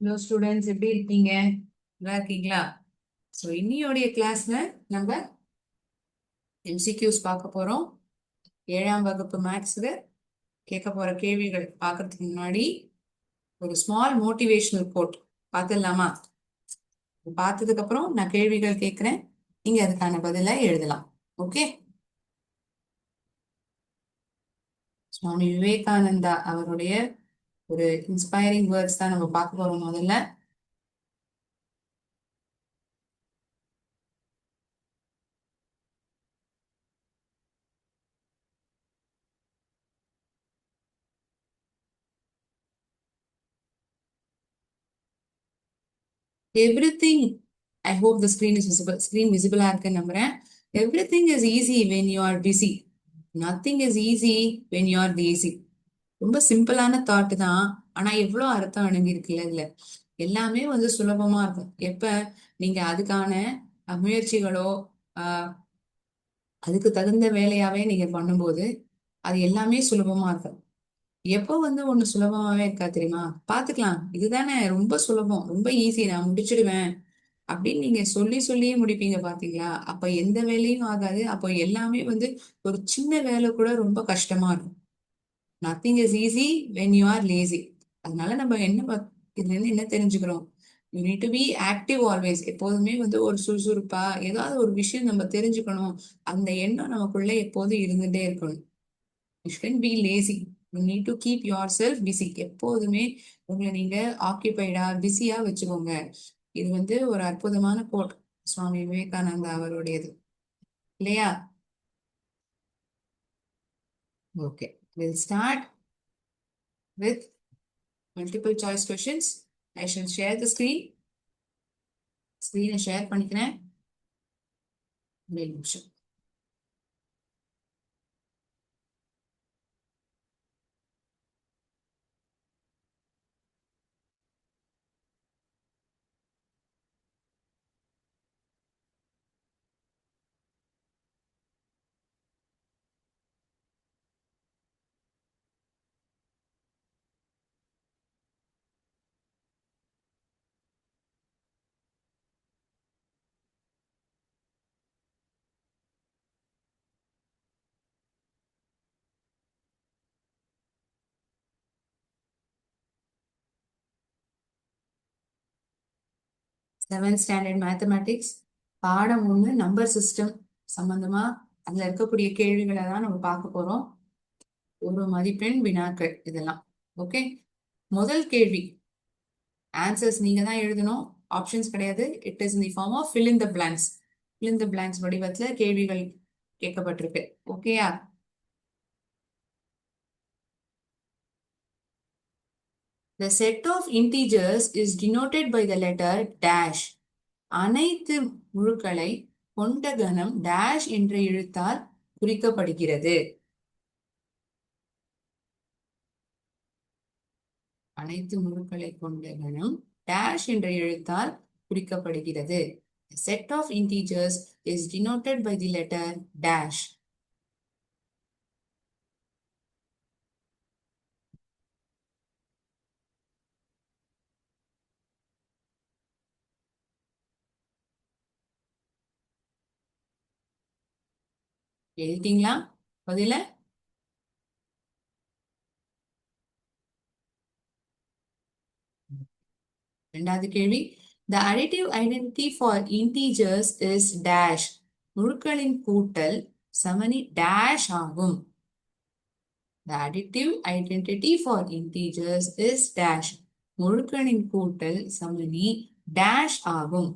Hello students, எப்படி இருக்கீங்க? நல்லா இருக்கீங்களா? ஸோ இன்னியோடைய கிளாஸ்ல நம்ம எம்சிக்யூஸ் பார்க்க போறோம். 7ஆம் வகுப்பு மேக்ஸ்ல கேட்க போற கேள்விகள் பார்க்கறதுக்கு முன்னாடி ஒரு ஸ்மால் மோட்டிவேஷனல் கோட் பார்த்துடலாமா? பார்த்ததுக்கு அப்புறம் நான் கேள்விகள் கேட்கிறேன், நீங்க அதுக்கான பதிலை எழுதலாம். ஓகே? சுவாமி விவேகானந்தா அவருடைய ஒரு இன்ஸ்பைரிங் வேர்ட்ஸ் தான் நம்ம பார்க்க போறோம். முதல்ல, everything, I hope the screen is visible. Screen விசிபிளா இருக்குன்னு நம்புறேன். Everything is easy when you are busy. Nothing is easy when you are lazy. ரொம்ப சிம்பிளான தாட் தான், ஆனா எவ்வளவு அர்த்தம் அடங்கி இருக்குல்ல இல்ல. எல்லாமே வந்து சுலபமா இருக்கும் எப்ப நீங்க அதுக்கான முயற்சிகளோ ஆஹ் அதுக்கு தகுந்த வேலையாவே நீங்க பண்ணும்போது அது எல்லாமே சுலபமா இருக்கும். எப்போ வந்து ஒண்ணு சுலபமாவே இருக்கா தெரியுமா? பாத்துக்கலாம், இதுதானே ரொம்ப சுலபம், ரொம்ப ஈஸி, நான் முடிச்சிடுவேன் அப்படின்னு நீங்க சொல்லி சொல்லியே முடிப்பீங்க பாத்தீங்களா? அப்ப எந்த வேலையும் ஆகாது. அப்போ எல்லாமே வந்து ஒரு சின்ன வேலை கூட ரொம்ப கஷ்டமா இருக்கும். Nothing is easy when you are lazy. அதனால நம்ம இதுல இருந்து என்ன தெரிஞ்சுக்கிறோம்? You need to be active always. எப்போதுமே வந்து ஒரு சுறுசுறுப்பா ஏதாவது ஒரு விஷயம் நம்ம தெரிஞ்சுக்கணும், அந்த எண்ணம் நமக்குள்ள எப்போதும் இருந்துட்டே இருக்கணும். You shouldn't be lazy. You need to keep your self busy. எப்போதுமே உங்களை நீங்க ஆக்கியபைடா, பிஸியா வச்சுக்கோங்க. இது வந்து ஒரு அற்புதமான கோட், சுவாமி விவேகானந்தா அவருடையது, இல்லையா? Okay, will start with multiple choice questions. I shall share the screen. ஸ்கிரீனை ஷேர் பண்ணிக்கிறேன். ஒரே நிமிஷம். 7th ஸ்டாண்டர்ட் மேத்தமேட்டிக்ஸ் பாடம் 1 நம்பர் சிஸ்டம் சம்பந்தமா அதுல இருக்கக்கூடிய கேள்விகளை தான் நம்ம பார்க்க போறோம். ஒரு மதிப்பெண் வினாக்கள் இதெல்லாம். ஓகே, முதல் கேள்வி. ஆன்சர்ஸ் நீங்க தான் எழுதணும், ஆப்ஷன்ஸ் கிடையாது. It is in the form of fill in the blanks. fill in the blanks வடிவத்துல கேள்விகள் கேட்கப்பட்டிருக்கு. ஓகேயா? The set of integers is denoted by the letter dash. அனைத்து முழுக்களை கொண்ட கணம் டேஷ் என்ற எழுத்தால் குறிக்கப்படுகிறது. அனைத்து முழுக்களை கொண்ட கணம் டேஷ் என்ற எழுத்தால் குறிக்கப்படுகிறது. Set of integers is denoted by the letter dash. எழுதிட்டீங்களா பதில? இரண்டாவது கேள்வி. The additive identity for integers is dash. முழுக்களின் கூட்டல் சமனி dash ஆகும். The additive identity for integers is dash. முழுக்களின் கூட்டல் சமனி dash ஆகும்.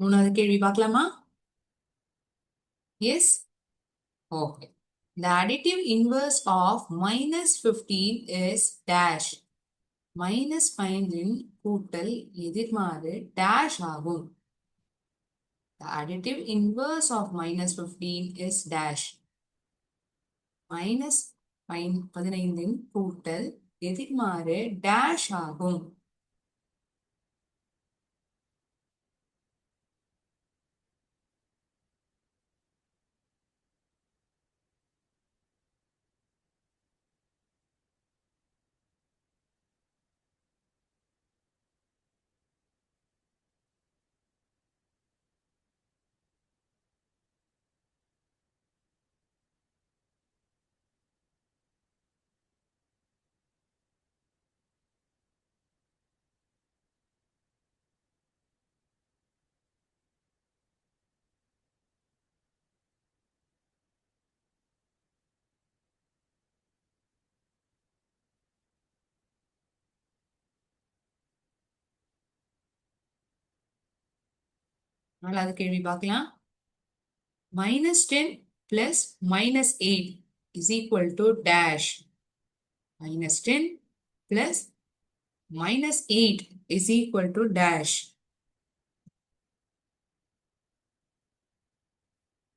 மூணாவது கேள்வி பார்க்கலாமா? Yes. Okay. The additive inverse of -15 is dash. -5 கூட்டல் எதிர்மாறு டேஷ் ஆகும். The additive inverse of -15 is dash. -15 கூட்டல் எதிர்மாறு டேஷ் ஆகும். நாலாவது கேள்வி பார்க்கலாம். -10 plus -8 is equal to dash. -10 plus -8 is equal to dash.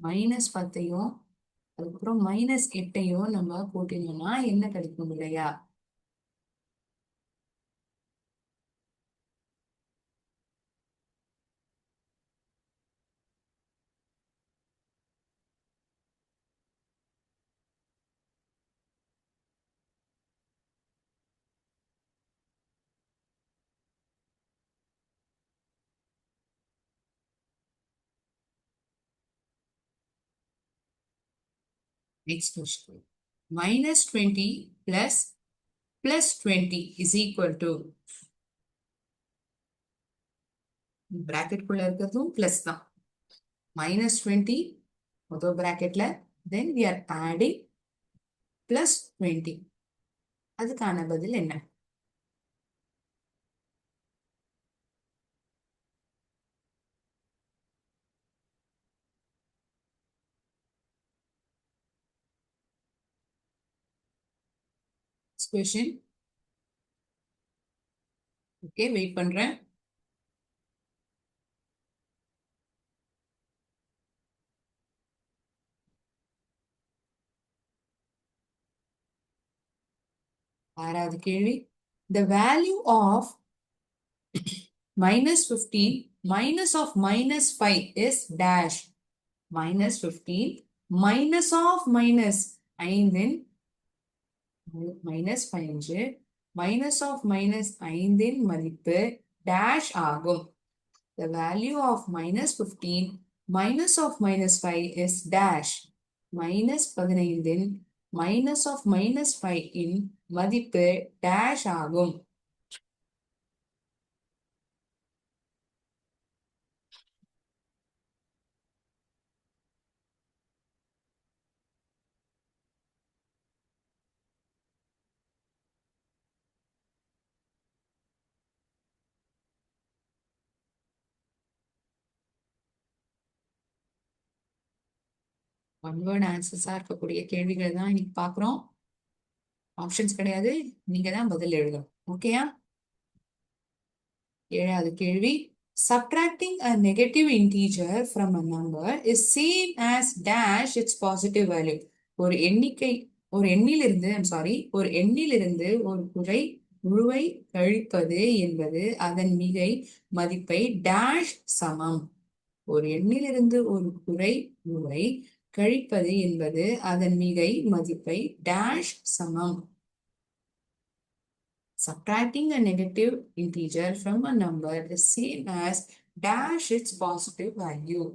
-10ஐயும் அதுக்கப்புறம் -8ஐயும் நம்ம போட்டீங்கன்னா என்ன கிடைக்கும் இல்லையா? Next question. -20 plus +20 is equal to bracket குள்ள இருக்கிறதும் பிளஸ் தான். -20 முதல் bracketல, then we are adding +20. அதுக்கான பதில் என்ன? question. ஓகே, வெயிட் பண்றேன். ஆறாவது கேள்வி. The value of -15 minus of -5 is dash. -15 minus of -5 -5 minus of -5 மதிப்பு dash ஆகும். The value of -15 minus of -5 is dash. -15 minus of -5 இன் மதிப்பு dash ஆகும். ஒன் வேர்ட் ஆன்சர்ஸா இருக்கக்கூடிய கேள்விகள் தான் இன்னைக்கு பாக்குறோம். ஆப்ஷன்ஸ் கிடையாது, நீங்க தான் பதில் எழுதணும். ஓகேயா? ஏழாவது கேள்வி. Subtracting a negative integer from a number is same as dash its positive value. ஒரு எண்ணிக்கை ஒரு எண்ணிலிருந்து ஒரு எண்ணிலிருந்து ஒரு முழுவை கழிப்பது என்பது அதன் மிகை மதிப்பை dash சமம். ஒரு எண்ணிலிருந்து ஒரு முழுவை கழிப்பது என்பது அதன் மிகை மதிப்பை dash சமம். Subtracting a negative integer from a number is same as dash its positive value.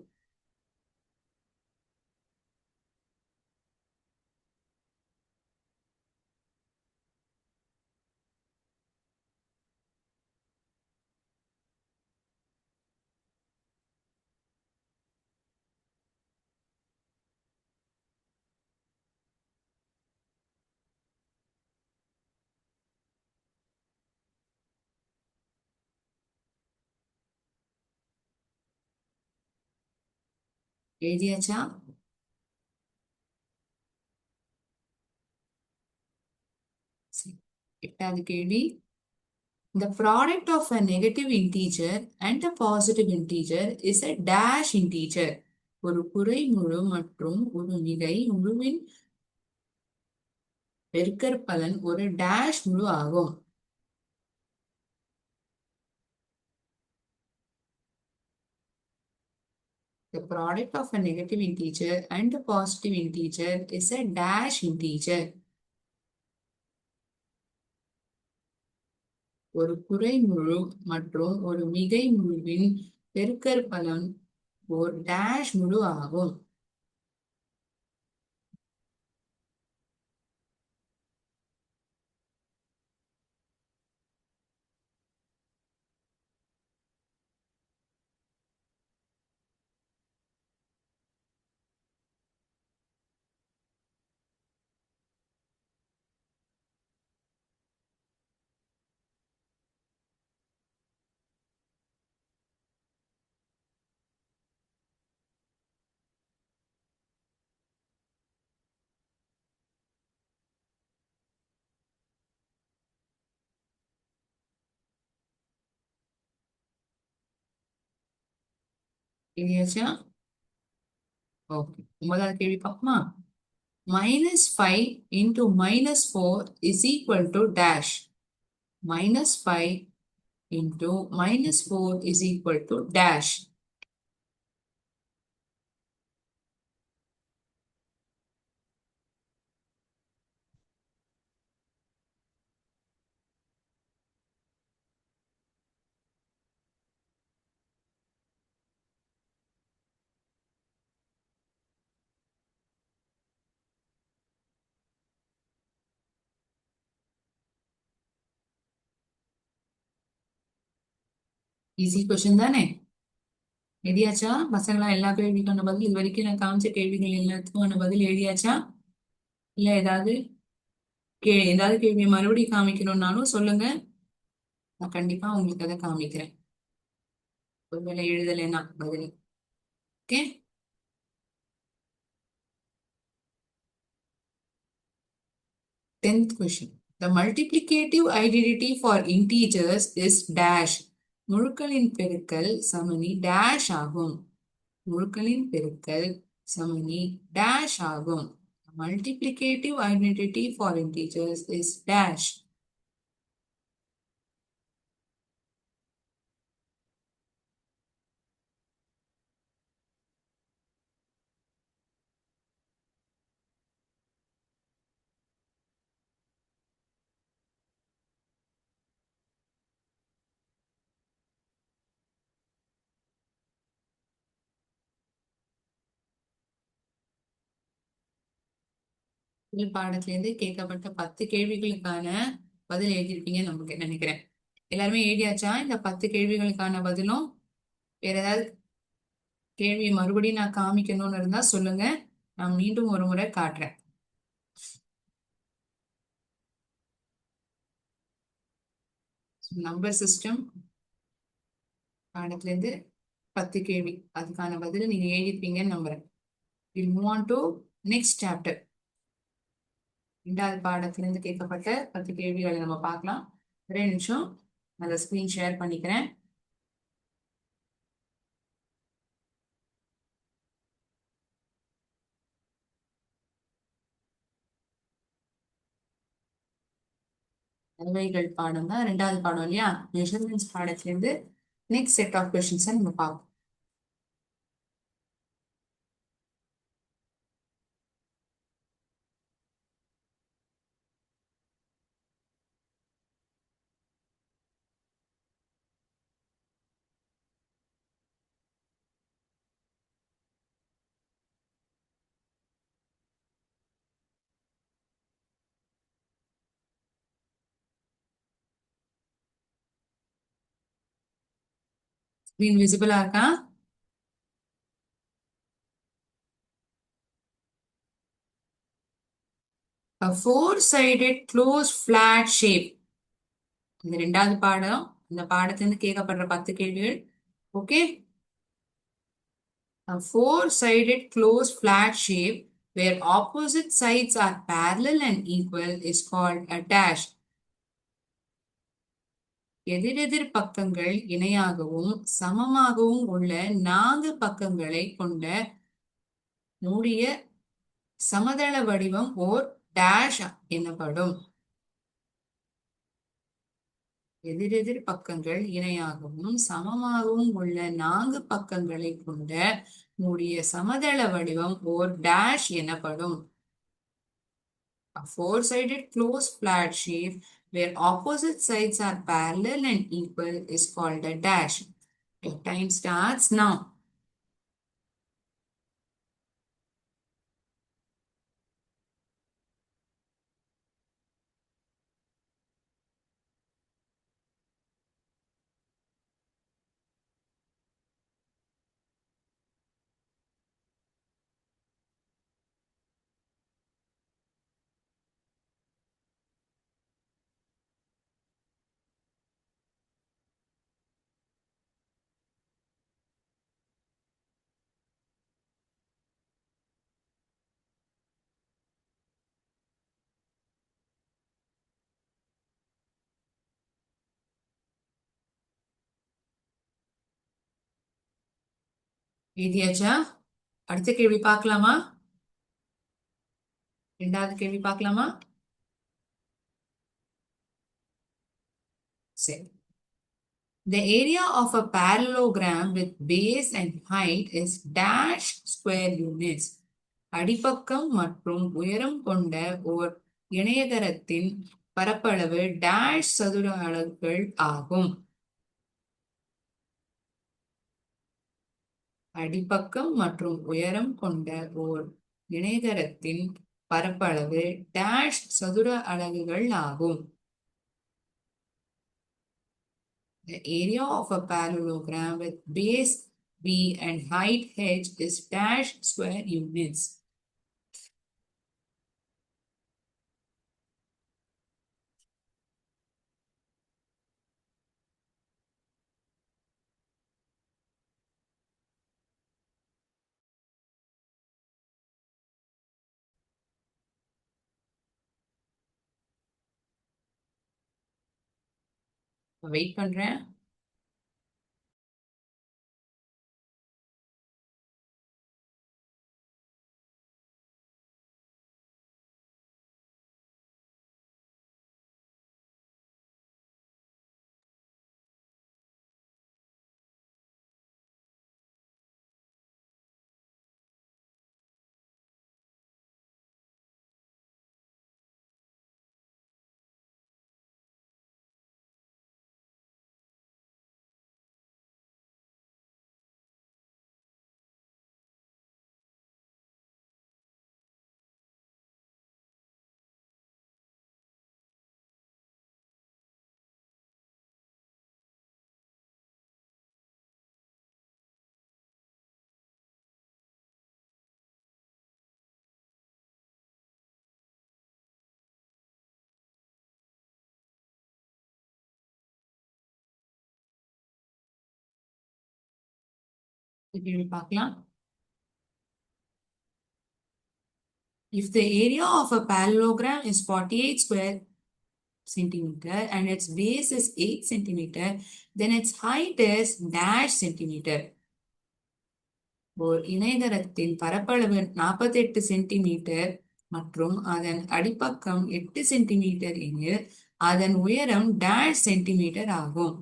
எழுதியாச்சா? எட்டாவது கேள்வி. The product of a negative integer and a positive integer is a dash integer. ஒரு குறைமுழு மற்றும் ஒரு மிகை முழுவின் பெருக்கற்பலன் ஒரு dash முழு ஆகும். The product of a negative integer and a positive integer is a dash integer. ஒரு குறைமுழு மற்றும் ஒரு மிகை முழுவின் பெருக்கற்பலன் ஒரு dash முழு ஆகும். இல்லையாச்சா? ஓகே, முதல் கேள்வி பார்ப்போமா? -5 into -4 is equal to dash. -5 into -4 is equal to dash. Easy question தானே? எழுதியாச்சா பசங்களா? எல்லா கேள்விக்கான பதில் இது வரைக்கும் நான் காமிச்ச கேள்விகள் எல்லாத்துக்கான பதில் எழுதியாச்சா? இல்ல ஏதாவது கேள்வி மறுபடியும் காமிக்கணும்னாலும் சொல்லுங்க, நான் கண்டிப்பா உங்களுக்கு அதை காமிக்கிறேன். ஒருவேளை எழுதலைன்னா பதில். Okay, 10th question. The multiplicative identity for integers is dash. முழுக்களின் பெருக்கல் சமணி dash ஆகும். முழுக்களின் பெருக்கல் சமணி dash ஆகும். Multiplicative identity for integers is dash. பாடத்திலிருந்து கேட்கப்பட்ட 10 கேள்விகளுக்கான பதில் எழுதியிருப்பீங்க நமக்கு நினைக்கிறேன். எல்லாருமே எழுதியாச்சா இந்த 10 கேள்விகளுக்கான பதிலும்? வேற ஏதாவது கேள்வி மறுபடியும் நான் காமிக்கணும்னு இருந்தா சொல்லுங்க, நான் மீண்டும் ஒரு முறை காட்டுறேன். நம்பர் சிஸ்டம் பாடத்திலிருந்து 10 கேள்வி, அதுக்கான பதில் நீங்க எழுதிருப்பீங்கன்னு நம்புறேன். We'll move on to next chapter. 2வது பாடத்திலிருந்து கேட்கப்பட்ட 10 கேள்விகளை நம்ம பார்க்கலாம். ஒரே நிமிஷம் அந்த ஸ்கிரீன் ஷேர் பண்ணிக்கிறேன். அளவைகள் பாடம் தான் 2வது பாடம் இல்லையா? மெஷர்மெண்ட்ஸ் பாடத்திலிருந்து நெக்ஸ்ட் செட் ஆஃப் கொஸ்டின்ஸை நம்ம பார்ப்போம். ஸ்கிரீன் விசிபிளா இருக்கா? A four-sided closed flat shape. இந்த 2வது பாடம். இந்த பாடத்திலிருந்து கேட்கப்படுற 10 கேள்விகள். Okay, a four-sided closed flat shape where opposite sides are parallel and equal is called a dash. எதிரெதிர் பக்கங்கள் இணையாகவும் சமமாகவும் உள்ள 4 பக்கங்களை கொண்ட மூடிய சமதள வடிவம் ஓர் டேஷ் எனப்படும். எதிரெதிர் பக்கங்கள் இணையாகவும் சமமாகவும் உள்ள 4 பக்கங்களை கொண்ட மூடிய சமதள வடிவம் ஓர் டேஷ் எனப்படும். A four-sided closed flat shape where opposite sides are parallel and equal is called a dash. Your time starts now. எழுதியாச்சா? அடுத்த கேள்வி பார்க்கலாமா? இரண்டாவது கேள்வி பார்க்கலாமா? சரி. The area of a parallelogram with base and height is dash square units. அடிப்பக்கம் மற்றும் உயரம் கொண்ட ஓர் இணையகரத்தின் பரப்பளவு டேஷ் சதுர அலகுகள் ஆகும். அடிப்பக்கம் மற்றும் உயரம் கொண்ட ஓர் இணையகரத்தின் பரப்பளவு டேஷ் சதுர அலகுகள் ஆகும். The area of a parallelogram with base b and height h is dash square units. Wait பண்றேன். கேள்வி பார்க்கலாம். If the area of a parallelogram is 48 square centimeter and its base is 8 centimeter, then its height is dash centimeter. ஓர் இணையதளத்தின் பரப்பளவு 48 centimetre மற்றும் அதன் அடிப்பக்கம் 8 centimetre எனில் அதன் உயரம் டேஷ் சென்டிமீட்டர் ஆகும்.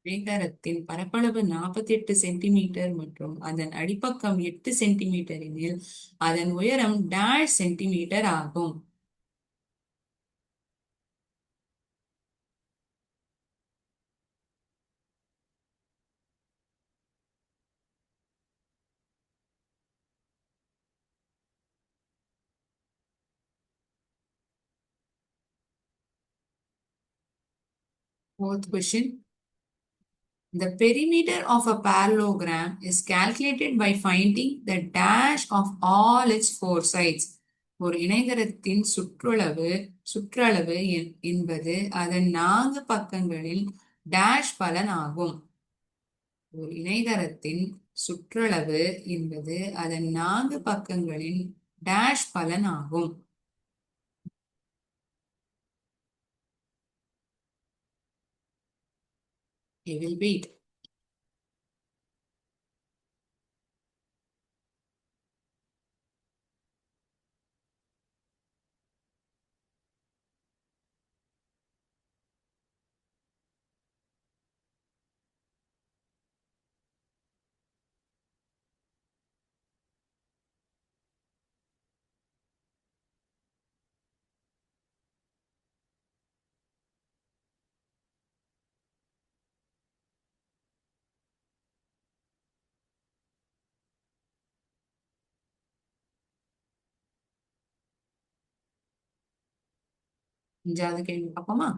இணையதளத்தின் பரப்பளவு 48 சென்டிமீட்டர் மற்றும் அதன் அடிப்பக்கம் 8 சென்டிமீட்டர் எனில் அதன் உயரம் டேஷ் சென்டிமீட்டர் ஆகும். Fourth question. The perimeter of a parallelogram is calculated by finding the dash of all its four sides. ஒரு இணைகரத்தின் சுற்றளவு என்பது அதன் நான்கு பக்கங்களின் டேஷ் பலன் ஆகும். ஒரு இணைகரத்தின் சுற்றளவு என்பது அதன் நான்கு பக்கங்களின் டேஷ் பலன் ஆகும். I will wait. அஞ்சாவது கேள்வி பார்ப்போமா?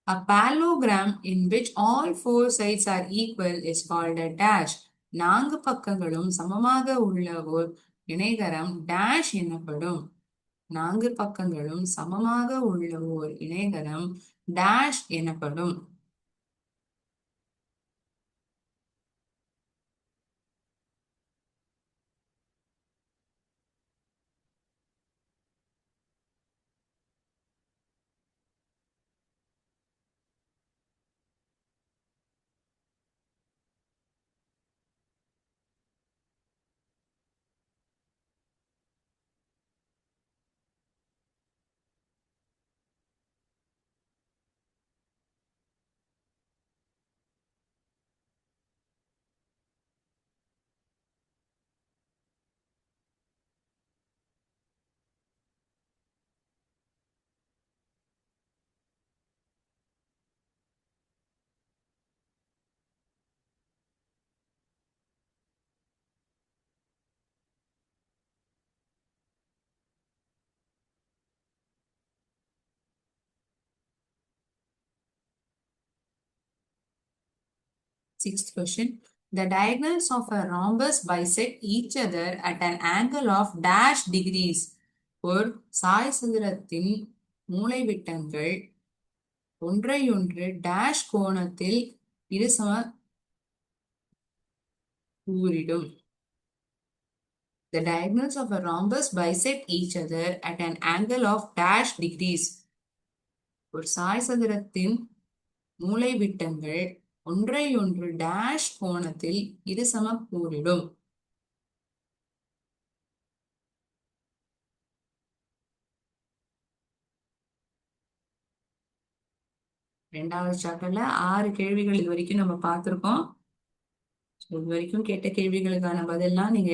A parallelogram in which all four sides are equal is called a dash. நான்கு பக்கங்களும் சமமாக உள்ள ஓர் இணைகரம் டேஷ் எனப்படும். நான்கு பக்கங்களும் சமமாக உள்ள ஓர் இணைகரம் டேஷ் எனப்படும். Sixth question. The diagonals of a rhombus bisect each other at an angle of dash degrees. ஒரு சாய்சதுரத்தின் மூலைவிட்டங்கள் ஒன்றையொன்று டேஷ் கோணத்தில் இருசம கூறிடும். The diagonals of a rhombus bisect each other at an angle of dash degrees. ஒரு சாய்சதுரத்தின் மூலைவிட்டங்கள் ஒன்றையொன்று dash கோணத்தில் இருசம கூறிடும். ரெண்டாவது சாப்டர்ல 6 கேள்விகள் இது வரைக்கும் நம்ம பார்த்திருக்கோம். இது வரைக்கும் கேட்ட கேள்விகளுக்கான பதிலாம் நீங்க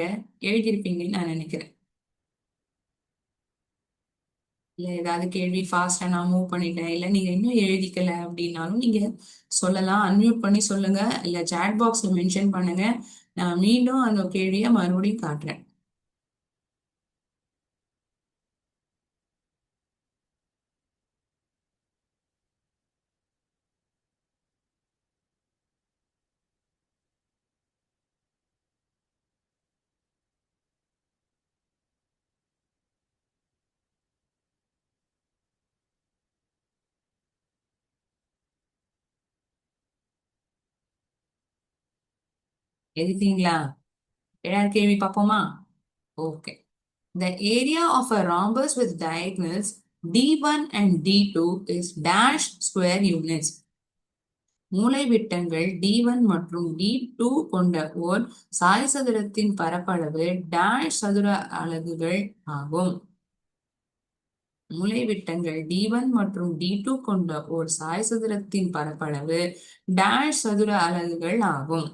எழுதியிருப்பீங்கன்னு நான் நினைக்கிறேன். இல்ல ஏதாவது கேள்வி ஃபாஸ்டா நான் மூவ் பண்ணிட்டேன், இல்ல நீங்க இன்னும் எழுதிக்கல அப்படின்னாலும் நீங்க சொல்லலாம். அன்மியூட் பண்ணி சொல்லுங்க, இல்ல சாட் பாக்ஸ்ல மென்ஷன் பண்ணுங்க. நான் மீண்டும் அந்த கேள்வியை மறுபடியும் காட்டுறேன். எழுதிட்டீங்களா? ஏழாவது கேள்வி பார்ப்போமா? Okay. The area of a rhombus with diagonals D1 and D2 is dash square units. மூலைவிட்டங்கள் D1 மற்றும் D2 கொண்ட ஓர் சாய்சதுரத்தின் பரப்பளவு டேஷ் சதுர அலகுகள் ஆகும். மூலைவிட்டங்கள் D1 மற்றும் D2 கொண்ட ஓர் சாய்சதுரத்தின் பரப்பளவு டேஷ் சதுர அலகுகள் ஆகும்.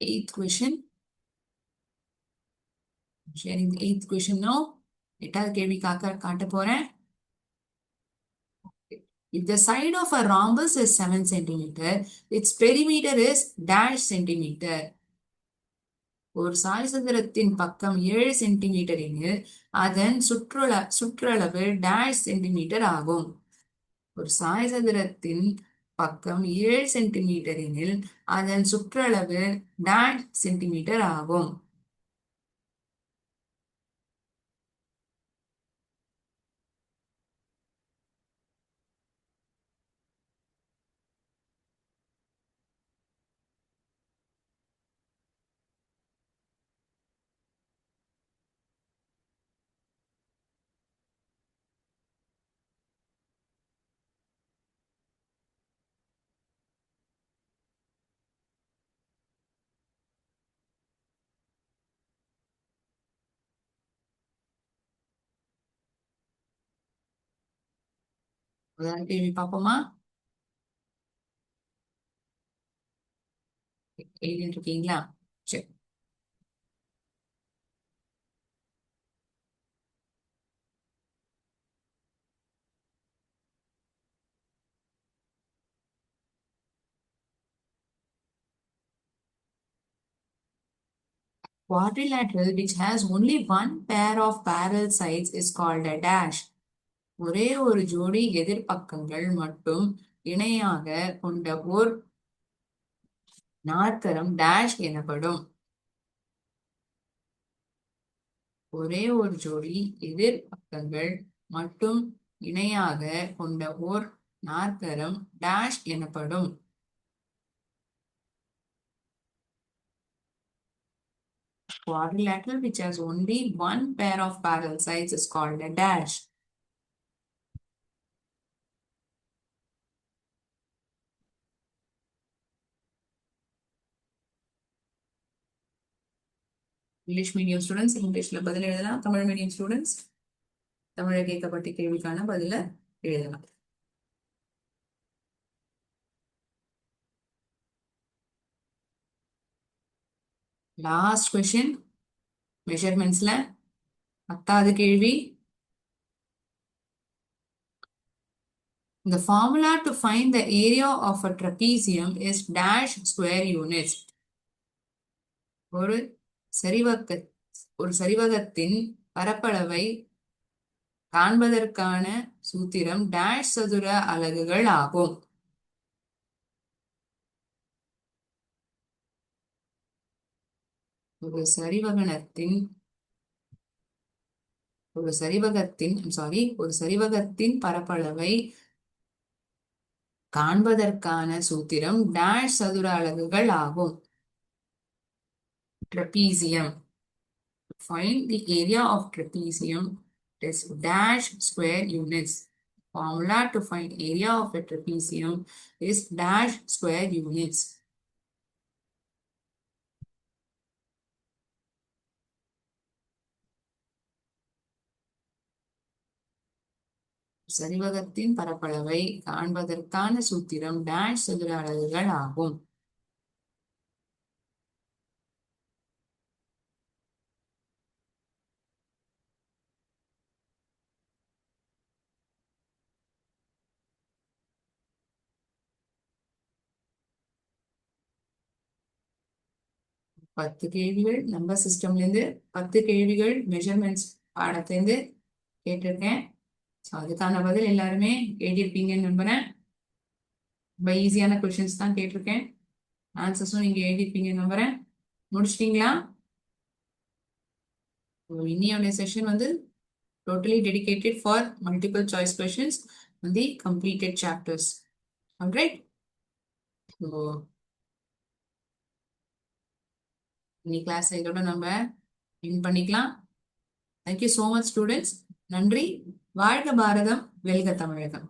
Eighth question. Sharing the eighth question now. எட்டாவது கேள்வி காட்ட போறேன். If the side of a rhombus is 7 centimeter, its perimeter is dash centimeter. ஒரு சாய்சதுரத்தின் பக்கம் 7 சென்டிமீட்டர் எனில் அதன் சுற்றளவு டேஷ் சென்டிமீட்டர் ஆகும். ஒரு சாய்சதுரத்தின் பக்கம் 7 சென்டிமீட்டர் எனில் அதன் சுற்றளவு டேஷ் சென்டிமீட்டர் ஆகும். கேள்வி பார்ப்போமா? எழுதிட்டு இருக்கீங்களா? சரி. Quadrilateral which has only one pair of parallel sides is called a dash. ஒரே ஒரு ஜோடி எதிர்பக்கங்கள் மட்டும் இணையாக கொண்ட ஓர் நாற்கரம் டேஷ் எனப்படும். ஒரே ஒரு ஜோடி எதிர்பக்கங்கள் மட்டும் இணையாக கொண்ட ஓர் நாற்கரம் டேஷ் எனப்படும். Quadrilateral which has only one pair of parallel sides is called a dash. English medium students இங்கிலீஷ்ல பதில் எழுதலாம். தமிழ் மீடியம் ஸ்டூடெண்ட்ஸ் தமிழ கேட்கப்பட்ட கேள்விக்கான பதில எழுதலாம். லாஸ்ட் கொஸ்டின் மெஷர்மெண்ட்ஸ்ல 10வது கேள்வி. The formula to find the area of a trapezium is dash square units. ஒரு சரிவகத்தின் பரப்பளவை காண்பதற்கான சூத்திரம் டேஷ் சதுர அலகுகள் ஆகும். ஒரு சரிவகத்தின் பரப்பளவை காண்பதற்கான சூத்திரம் டேஷ் சதுர அலகுகள் ஆகும். Trapezium. Find the area of trapezium is dash square units. Formula to find area of a trapezium is dash square units. சரிவகத்தின் பரப்பளவை காண்பதற்கான சூத்திரம் டேஷ் சதுர அலகுகள் ஆகும். பத்து கேள்விகள் நம்பர் சிஸ்டம்ல இருந்து 10 கேள்விகள் மெஷர்மெண்ட்ஸ் பாடத்திலிருந்து கேட்டிருக்கேன். அதுக்கான பதில் எல்லாருமே எழுதியிருப்பீங்கன்னு நம்புறேன். ரொம்ப ஈஸியான கொஸ்டின்ஸ் தான் கேட்டிருக்கேன். ஆன்சர்ஸும் நீங்க எழுதியிருப்பீங்கன்னு நம்புறேன். முடிச்சிட்டீங்களா? இன்னையோட செஷன் வந்து totally dedicated for multiple choice questions on the completed chapters. All right? So, இந்த கிளாஸ் இதோட நம்ம எண்ட் பண்ணிக்கலாம். Thank you so much students. நன்றி. வாழ்க பாரதம், வெல்க தமிழகம்.